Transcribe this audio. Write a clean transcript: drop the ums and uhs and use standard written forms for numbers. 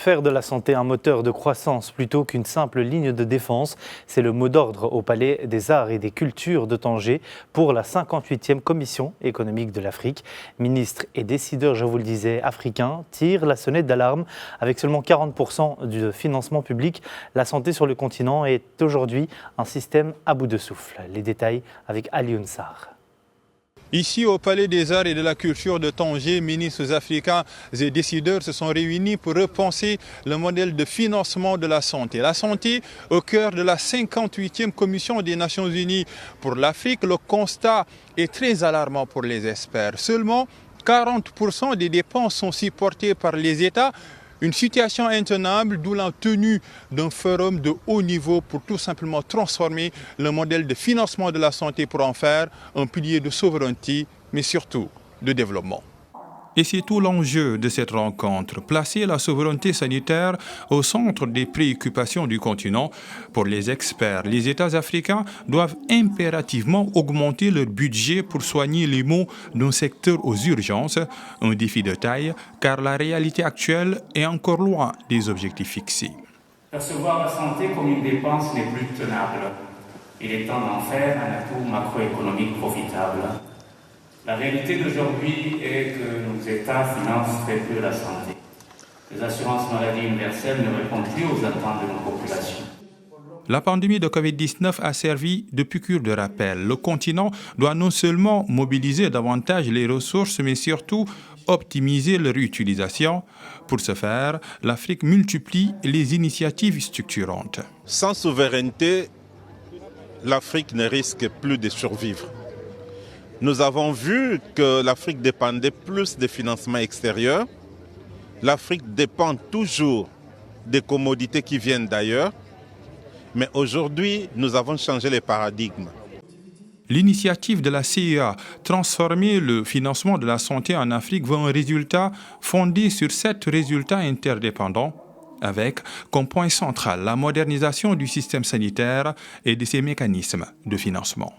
Faire de la santé un moteur de croissance plutôt qu'une simple ligne de défense, c'est le mot d'ordre au Palais des Arts et des Cultures de Tanger pour la 58e Commission économique de l'Afrique. Ministres et décideurs, je vous le disais, africains tirent la sonnette d'alarme. Avec seulement 40% du financement public, la santé sur le continent est aujourd'hui un système à bout de souffle. Les détails avec Alioune Sarr. Ici, au Palais des Arts et de la Culture de Tanger, ministres africains et décideurs se sont réunis pour repenser le modèle de financement de la santé. La santé au cœur de la 58e Commission des Nations Unies pour l'Afrique. Le constat est très alarmant pour les experts. Seulement 40% des dépenses sont supportées par les États. Une situation intenable, d'où la tenue d'un forum de haut niveau pour tout simplement transformer le modèle de financement de la santé pour en faire un pilier de souveraineté, mais surtout de développement. Et c'est tout l'enjeu de cette rencontre, placer la souveraineté sanitaire au centre des préoccupations du continent. Pour les experts, les États africains doivent impérativement augmenter leur budget pour soigner les maux d'un secteur aux urgences, un défi de taille, car la réalité actuelle est encore loin des objectifs fixés. Percevoir la santé comme une dépense n'est plus tenable. Il est temps d'en faire un atout macroéconomique profitable. La réalité d'aujourd'hui est que nos États financent très peu la santé. Les assurances maladie universelles ne répondent plus aux attentes de nos populations. La pandémie de Covid-19 a servi de piqûre de rappel. Le continent doit non seulement mobiliser davantage les ressources, mais surtout optimiser leur utilisation. Pour ce faire, l'Afrique multiplie les initiatives structurantes. Sans souveraineté, l'Afrique ne risque plus de survivre. Nous avons vu que l'Afrique dépendait plus des financements extérieurs. L'Afrique dépend toujours des commodités qui viennent d'ailleurs. Mais aujourd'hui, nous avons changé les paradigmes. L'initiative de la CIA, transformer le financement de la santé en Afrique, veut un résultat fondé sur 7 résultats interdépendants, avec comme point central la modernisation du système sanitaire et de ses mécanismes de financement.